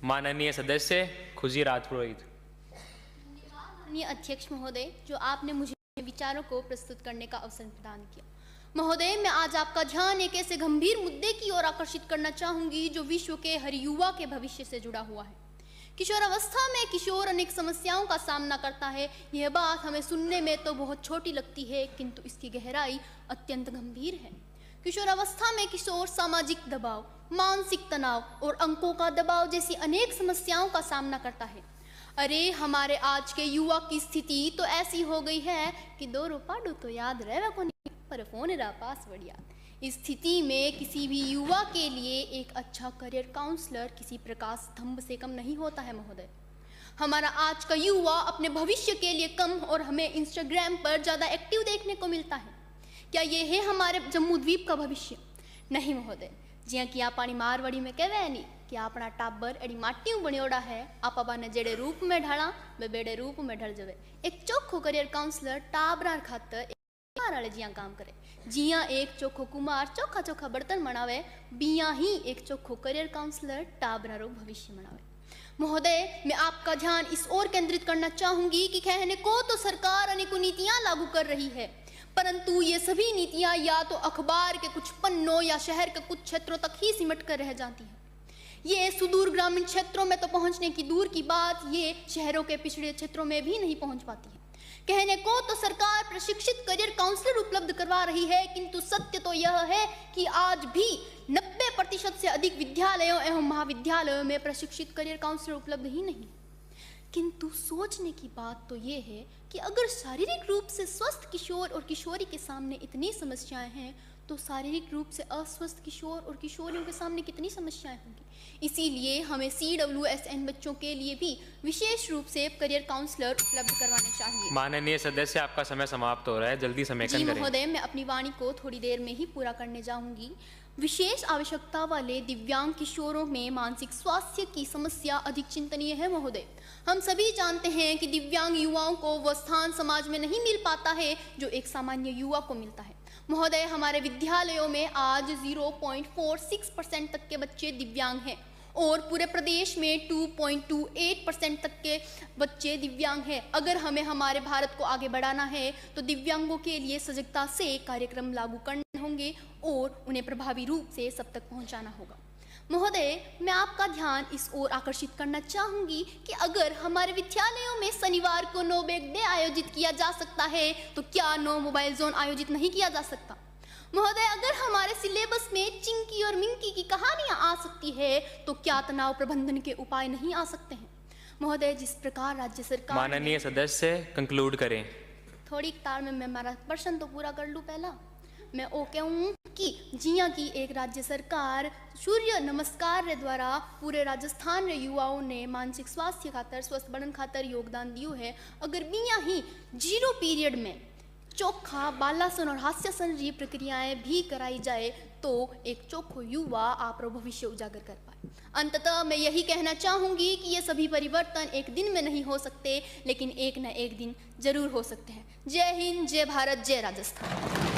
माननीय सदस्य खुशी राजपुरोहित। माननीय अध्यक्ष महोदय, जो आपने मुझे विचारों को प्रस्तुत करने का अवसर प्रदान किया। महोदय, मैं आज आपका ध्यान एक ऐसे गंभीर मुद्दे की ओर आकर्षित करना चाहूंगी जो विश्व के हर युवा के भविष्य से जुड़ा हुआ है। किशोरावस्था में किशोर अनेक समस्याओं का सामना करता है। यह बात हमें सुनने में तो बहुत छोटी लगती है, किंतु इसकी गहराई अत्यंत गंभीर है। किशोरावस्था में किशोर सामाजिक दबाव, मानसिक तनाव और अंकों का दबाव जैसी अनेक समस्याओं का सामना करता है। अरे, हमारे आज के युवा की स्थिति तो ऐसी हो गई है कि 2 रुपया तो याद रहे को नहीं, पर फोन रा पासवर्ड याद। इस स्थिति में किसी भी युवा के लिए एक अच्छा करियर काउंसलर किसी प्रकाश स्तंभ से कम नहीं होता है महोदय। हमारा आज का युवा अपने भविष्य के लिए कम और हमें इंस्टाग्राम पर ज़्यादा एक्टिव देखने को मिलता है। क्या ये है हमारे जम्मू द्वीप का भविष्य? नहीं महोदय। जिया कि आप मारवाड़ी में कहवे नहीं कि अपना टाबर एडी माटियों बनियोड़ा है, आप ने जेड़े रूप में ढाला वे बेड़े रूप में ढल जावे। एक चोखो करियर काउंसलर टाबरार खातर वाले जिया काम करे। जिया एक चोखो कुमार चोखा चोखा बर्तन बनावे, बिया ही एक चोखो करियर काउंसलर टाबरारो भविष्य बनावे। महोदय, मैं आपका ध्यान इस ओर केंद्रित करना चाहूंगी कि कहने को तो सरकार अनेकों नीतियां लागू कर रही है, परंतु ये सभी नीतियां या तो अखबार के कुछ पन्नों या शहर के कुछ क्षेत्रों तक ही सिमट कर रह जाती हैं। ये सुदूर ग्रामीण क्षेत्रों में तो पहुंचने की दूर की बात, ये शहरों के पिछड़े क्षेत्रों में भी नहीं पहुंच पाती है। कहने को तो सरकार प्रशिक्षित करियर काउंसलर उपलब्ध करवा रही है, किंतु सत्य तो यह है कि आज भी 90% से अधिक विद्यालयों एवं महाविद्यालयों में प्रशिक्षित करियर काउंसलर उपलब्ध ही नहीं। किंतु सोचने की बात तो ये है कि अगर शारीरिक रूप से स्वस्थ किशोर और किशोरी के सामने इतनी समस्याएं हैं, तो शारीरिक रूप से अस्वस्थ किशोर और किशोरियों के सामने कितनी समस्याएं होंगी। इसीलिए हमें CWSN बच्चों के लिए भी विशेष रूप से करियर काउंसलर उपलब्ध करवाने चाहिए। माननीय सदस्य, आपका समय समाप्त हो रहा है, जल्दी समेकन करें। जी महोदय, मैं अपनी वाणी को थोड़ी देर में ही पूरा करने जाऊंगी। विशेष आवश्यकता वाले दिव्यांग किशोरों में मानसिक स्वास्थ्य की समस्या अधिक चिंतनीय है महोदय। हम सभी जानते हैं कि दिव्यांग युवाओं को वह स्थान समाज में नहीं मिल पाता है जो एक सामान्य युवा को मिलता है। महोदय, हमारे विद्यालयों में आज 0.46% तक के बच्चे दिव्यांग हैं और पूरे प्रदेश में 2.28% तक के बच्चे दिव्यांग हैं। अगर हमें हमारे भारत को आगे बढ़ाना है तो दिव्यांगों के लिए सजगता से कार्यक्रम लागू करने होंगे और उन्हें प्रभावी रूप से सब तक पहुंचाना होगा। महोदय, मैं आपका ध्यान इस ओर आकर्षित करना चाहूंगी कि अगर हमारे विद्यालयों में शनिवार को नो बैग डे आयोजित किया जा सकता है, तो क्या नो मोबाइल जोन आयोजित नहीं किया जा सकता? महोदय, अगर हमारे सिलेबस में चिंकी और मिंकी की कहानियां आ सकती है, तो क्या तनाव प्रबंधन के उपाय नहीं आ सकते हैं? महोदय, जिस प्रकार राज्य सरकार। माननीय सदस्य कंक्लूड करें। थोड़ी तार में मैं हमारा प्रश्न तो पूरा कर लूँ पहला। मैं ओ कहूँ कि जिया की एक राज्य सरकार सूर्य नमस्कार रे द्वारा पूरे राजस्थान रे युवाओं ने मानसिक स्वास्थ्य खातर स्वस्थ बनन खातर योगदान दियो है। अगर बिया ही 0 पीरियड में चोखा बालासन और हास्यासन जी प्रक्रियाएं भी कराई जाए तो एक चोखो युवा आप भविष्य उजागर कर पाए। अंततः मैं यही कहना चाहूंगी कि ये सभी परिवर्तन एक दिन में नहीं हो सकते, लेकिन एक न एक दिन जरूर हो सकते हैं। जय हिंद, जय भारत, जय राजस्थान।